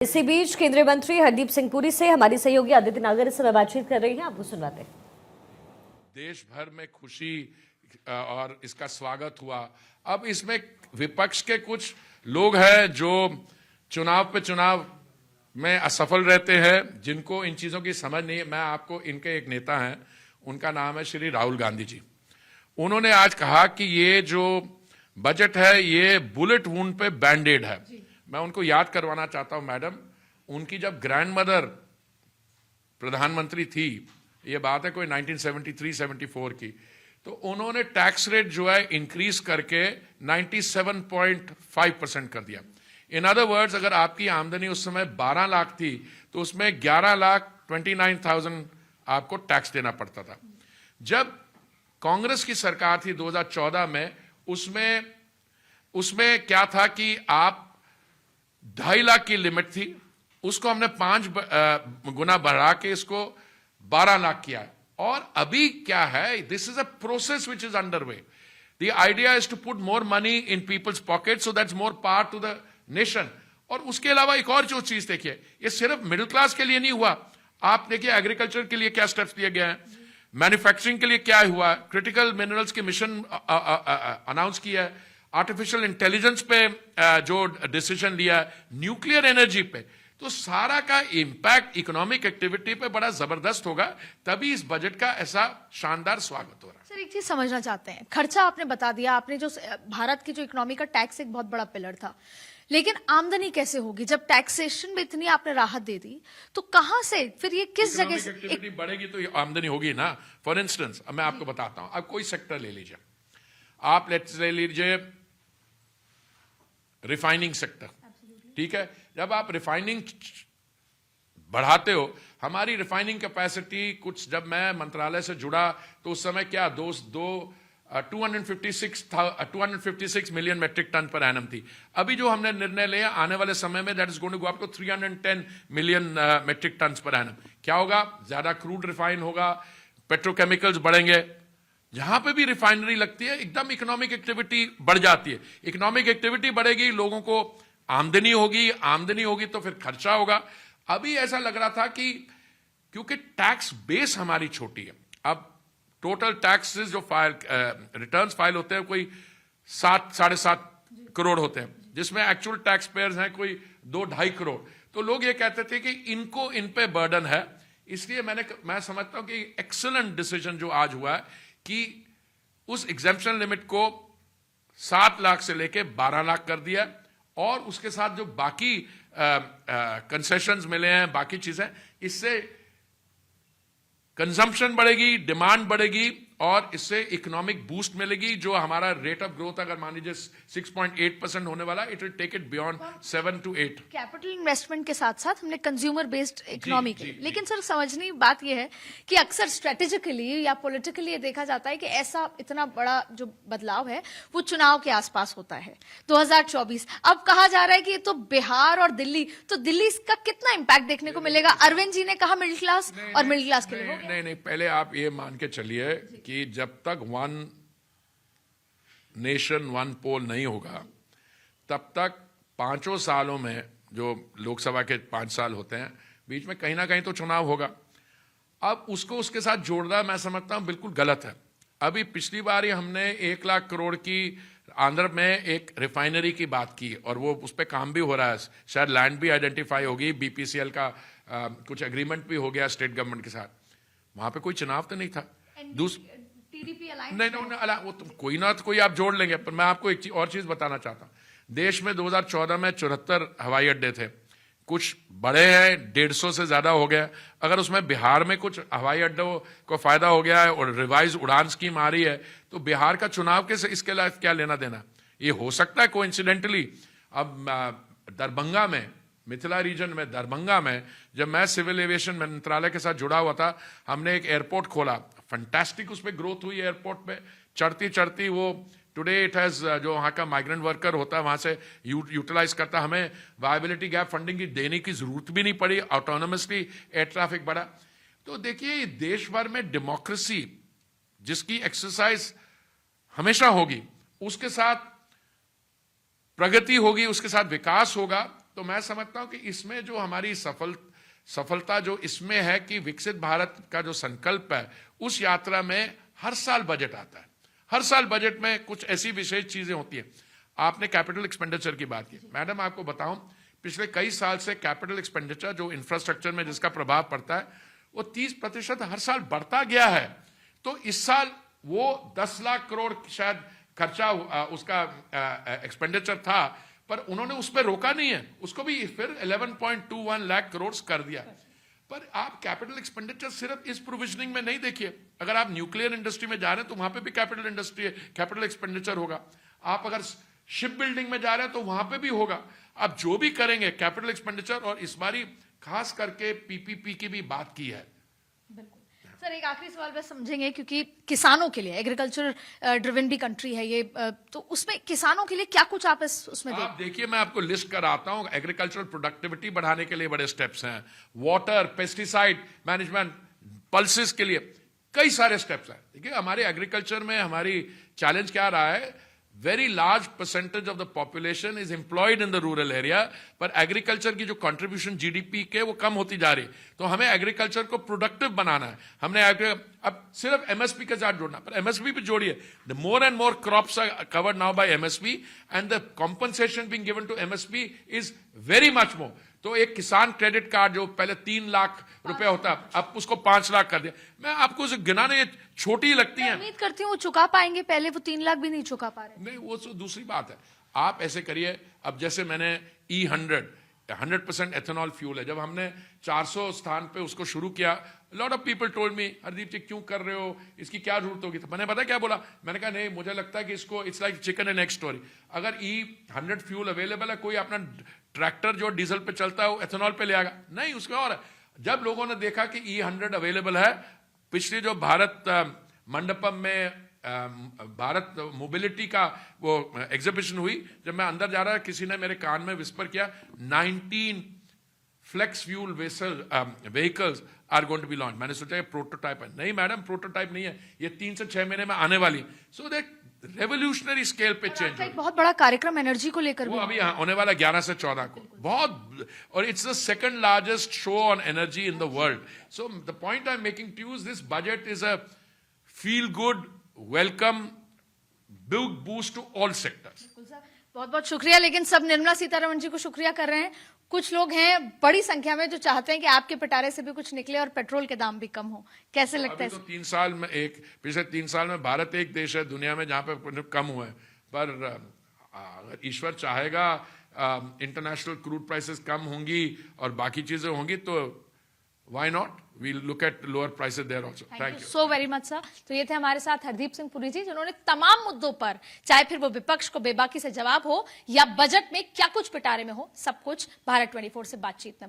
इसी बीच केंद्रीय मंत्री हरदीप सिंह पुरी से हमारी सहयोगी आदित्य नागर इस समय बातचीत कर रही हैं, आपको सुनवाते हैं। देश भर में खुशी और इसका स्वागत हुआ। अब इसमें विपक्ष के कुछ लोग हैं जो चुनाव पे चुनाव में असफल रहते हैं, जिनको इन चीजों की समझ नहीं है। मैं आपको इनके एक नेता हैं, उनका नाम है श्री राहुल गांधी जी। उन्होंने आज कहा कि ये जो बजट है ये बुलेट वुंड पे बैंडेड है। मैं उनको याद करवाना चाहता हूं, मैडम, उनकी जब ग्रैंड मदर प्रधानमंत्री थी, ये बात है कोई 1973-74 की, तो उन्होंने टैक्स रेट जो है इंक्रीज करके 97.5% कर दिया। इन अदर वर्ड्स, अगर आपकी आमदनी उस समय 12 लाख थी तो उसमें 11,29,000 आपको टैक्स देना पड़ता था। जब कांग्रेस की सरकार थी 2014 में, उसमें क्या था कि आप 2.5 लाख की लिमिट थी, उसको हमने 5 गुना बढ़ा के इसको 12 लाख किया। और अभी क्या है, this is a process which is under way. The idea is to put more money in people's pocket so that's more power to the nation. और उसके अलावा एक और जो चीज देखिए, ये सिर्फ मिडिल क्लास के लिए नहीं हुआ। आप देखिए एग्रीकल्चर के लिए क्या स्टेप्स लिए गए हैं, मैन्युफैक्चरिंग के लिए क्या हुआ, क्रिटिकल मिनरल्स के मिशन अनाउंस किया है, आर्टिफिशियल इंटेलिजेंस पे जो डिसीजन लिया है, न्यूक्लियर एनर्जी पे, तो सारा का इंपैक्ट इकोनॉमिक एक्टिविटी पे बड़ा जबरदस्त होगा। तभी इस बजट का ऐसा शानदार स्वागत हो रहा है। सर, एक चीज समझना चाहते हैं, खर्चा आपने बता दिया, आपने जो भारत की जो इकोनॉमी का टैक्स एक बहुत बड़ा पिलर था, लेकिन आमदनी कैसे होगी जब टैक्सेशन में इतनी आपने राहत दे दी, तो कहां से फिर ये किस जगह से एक्टिविटी बढ़ेगी तो आमदनी होगी ना। फॉर इंस्टेंस मैं आपको बताता हूं, अब कोई सेक्टर ले लीजिए, आप ले लीजिए रिफाइनिंग सेक्टर, ठीक है। जब आप रिफाइनिंग बढ़ाते हो, हमारी रिफाइनिंग कैपेसिटी कुछ, जब मैं मंत्रालय से जुड़ा तो उस समय क्या 256 million metric tonne per annum थी। अभी जो हमने निर्णय लिया, आने वाले समय में that is going to go up to 310 million metric tonne per annum. क्या होगा, ज्यादा क्रूड रिफाइन होगा, पेट्रोकेमिकल्स बढ़ेंगे। जहां पे भी रिफाइनरी लगती है एकदम इकोनॉमिक एक्टिविटी बढ़ जाती है। इकोनॉमिक एक्टिविटी बढ़ेगी, लोगों को आमदनी होगी तो फिर खर्चा होगा। अभी ऐसा लग रहा था कि क्योंकि टैक्स बेस हमारी छोटी है, अब टोटल टैक्सेस जो रिटर्न्स फाइल होते हैं कोई 7-7.5 करोड़ होते हैं, जिसमें एक्चुअल टैक्स पेयर्स हैं कोई 2-2.5 करोड़। तो लोग ये कहते थे कि इन पे बर्डन है। इसलिए मैं समझता हूं कि एक्सीलेंट डिसीजन जो आज हुआ है कि उस एग्जेम्पशन लिमिट को 7 लाख से लेके 12 लाख कर दिया, और उसके साथ जो बाकी कंसेशंस मिले हैं, बाकी चीजें, इससे कंजम्पशन बढ़ेगी, डिमांड बढ़ेगी, और इससे इकोनॉमिक बूस्ट मिलेगी। जो हमारा रेट ऑफ ग्रोथ अगर मान लीजिए 6.8% होने वाला, it will take it beyond 7 to 8। Capital investment के साथ साथ हमने कंज्यूमर बेस्ड इकोनॉमी की, लेकिन सर समझने की बात यह है कि अक्सर स्ट्रेटेजिकली या पॉलिटिकली देखा जाता है कि ऐसा इतना बड़ा जो बदलाव है वो चुनाव के आसपास होता है 2024। अब कहा जा रहा है कि ये तो बिहार और दिल्ली, तो दिल्ली इसका कितना इंपैक्ट देखने को मिलेगा? अरविंद जी ने कहा मिडिल क्लास और मिडिल क्लास के लिए नहीं, पहले आप ये मान के चलिए कि जब तक 1 नेशन 1 पोल नहीं होगा, तब तक 5 सालों में, जो लोकसभा के 5 साल होते हैं, बीच में कहीं ना कहीं तो चुनाव होगा। अब उसको उसके साथ जोड़ना मैं समझता हूं बिल्कुल गलत है। अभी पिछली बार ही हमने 1 लाख करोड़ की आंध्र में एक रिफाइनरी की बात की, और वो उस पर काम भी हो रहा है, शायद लैंड भी आइडेंटिफाई होगी, बीपीसीएल का कुछ एग्रीमेंट भी हो गया स्टेट गवर्नमेंट के साथ। वहां पे कोई चुनाव तो नहीं था। नहीं, वो तो कोई ना तो कोई आप जोड़ लेंगे। पर मैं आपको एक और चीज बताना चाहता हूं, देश में 2014 में 74 हवाई अड्डे थे, कुछ बड़े हैं, 150 से ज्यादा हो गया। अगर उसमें बिहार में कुछ हवाई अड्डों को फायदा हो गया है और रिवाइज उड़ान स्कीम आ रही है, तो बिहार का चुनाव के इसके लिए क्या लेना देना? ये हो सकता है कोइंसिडेंटली। अब दरभंगा में, मिथिला रीजन में दरभंगा में, जब मैं सिविल एविएशन मंत्रालय के साथ जुड़ा हुआ था, हमने एक एयरपोर्ट खोला। फंटास्टिक उस पर ग्रोथ हुई एयरपोर्ट पे, चढ़ती वो टुडे इट हैज, जो वहां का माइग्रेंट वर्कर होता है वहां से यूटिलाइज करता। हमें वायबिलिटी गैप फंडिंग की देने की जरूरत भी नहीं पड़ी, ऑटोनोमसली एयर ट्रैफिक बढ़ा। तो देखिए, देश भर में डेमोक्रेसी जिसकी एक्सरसाइज हमेशा होगी, उसके साथ प्रगति होगी, उसके साथ विकास होगा। तो मैं समझता हूं कि इसमें जो हमारी सफलता जो इसमें है कि विकसित भारत का जो संकल्प है, उस यात्रा में हर साल बजट आता है। हर साल बजट में कुछ ऐसी विशेष चीजें होती हैं। आपने कैपिटल एक्सपेंडिचर की बात की, मैडम आपको बताऊं, पिछले कई साल से कैपिटल एक्सपेंडिचर जो इंफ्रास्ट्रक्चर में जिसका प्रभाव पड़ता है, वो 30% हर साल बढ़ता गया है। तो इस साल वो 10 लाख करोड़ शायद खर्चा उसका एक्सपेंडिचर था, पर उन्होंने उस पर रोका नहीं है, उसको भी फिर 11.21 लाख करोड़ कर दिया। पर आप कैपिटल एक्सपेंडिचर सिर्फ इस प्रोविजनिंग में नहीं देखिए। अगर आप न्यूक्लियर इंडस्ट्री में जा रहे हैं तो वहां पे भी कैपिटल एक्सपेंडिचर होगा। आप अगर शिप बिल्डिंग में जा रहे हैं तो वहां पे भी होगा। आप जो भी करेंगे कैपिटल एक्सपेंडिचर, और इस बारी खास करके पीपीपी की भी बात की है। सर एक आखिरी सवाल बस समझेंगे, क्योंकि किसानों के लिए एग्रीकल्चर ड्रिवन भी कंट्री है ये, तो उसमें किसानों के लिए क्या कुछ आप उसमें आप देखिए, मैं आपको लिस्ट कराता हूं। एग्रीकल्चरल प्रोडक्टिविटी बढ़ाने के लिए बड़े स्टेप्स हैं, वाटर, पेस्टिसाइड मैनेजमेंट, पल्सेस के लिए कई सारे स्टेप्स हैं। देखिए, हमारे एग्रीकल्चर में हमारी चैलेंज क्या रहा है, very large percentage of the population is employed in the rural area, पर एग्रीकल्चर की जो कंट्रीब्यूशन जीडीपी के वो कम होती जा रही है। तो हमें एग्रीकल्चर को प्रोडक्टिव बनाना है। हमने अब सिर्फ एमएसपी के साथ जोड़ना, पर एमएसपी भी जोड़िए। The more and more crops are covered now by MSP and the compensation being given to MSP is very much more. तो एक किसान क्रेडिट कार्ड जो पहले 3 लाख रुपए होता, अब उसको 5 लाख कर दिया। मैं आपको उसे गिनाने छोटी लगती है, उम्मीद करती हूँ वो चुका पाएंगे, पहले वो 3 लाख भी नहीं चुका पा रहे। नहीं, वो तो दूसरी बात है। आप ऐसे करिए, अब जैसे मैंने E100 100% एथेनॉल फ्यूल है, जब हमने 400 स्थान पे उसको शुरू किया, lot of people told me, Hardeep ji क्यों कर रहे हो, इसकी क्या जरूरत होगी। तो मैंने पता क्या बोला, मैंने कहा नहीं, मुझे लगता है कि इसको it's like chicken and egg story. अगर E100 फ्यूल अवेलेबल है, कोई अपना ट्रैक्टर जो डीजल पे चलता है वो एथेनॉल पे ले आएगा, नहीं उसमें और है। जब लोगों ने देखा कि E100 अवेलेबल है, पिछली जो भारत मंडपम में भारत मोबिलिटी का वो एग्जीबिशन हुई, जब मैं अंदर जा रहा था, किसी ने मेरे कान में विस्पर किया, 19 flex fuel vehicles are going to be launch. मैंने सोचा प्रोटोटाइप है, नहीं मैडम प्रोटोटाइप नहीं है, ये 3 से 6 महीने में आने वाली। सो दैट रेवोल्यूशनरी स्केल पे चेंज। एक बहुत बड़ा कार्यक्रम एनर्जी को लेकर वो अभी होने वाला 11 से 14 को, बहुत, और it's the second largest show on energy in the world. So the point I am making to you is this budget is a feel good, welcome, big boost to all sectors. बहुत बहुत शुक्रिया। लेकिन सब निर्मला सीतारमण जी को शुक्रिया कर रहे हैं। कुछ लोग हैं बड़ी संख्या में जो चाहते हैं कि आपके पिटारे से भी कुछ निकले और पेट्रोल के दाम भी कम हो। कैसे लगता है? तो 3 साल में पिछले 3 साल में भारत एक देश है दुनिया में जहां पे कम हुआ है, पर अगर ईश्वर चाहेगा इंटरनेशनल क्रूड प्राइसेस कम होंगी और बाकी चीजें होंगी तो why not, we'll look at lower prices there also. Thank you so very much sir। तो ये थे हमारे साथ हरदीप सिंह पुरी जी, जिन्होंने तमाम मुद्दों पर, चाहे फिर वो विपक्ष को बेबाकी से जवाब हो या बजट में क्या कुछ पिटारे में हो, सब कुछ भारत 24 से बातचीत में बताया।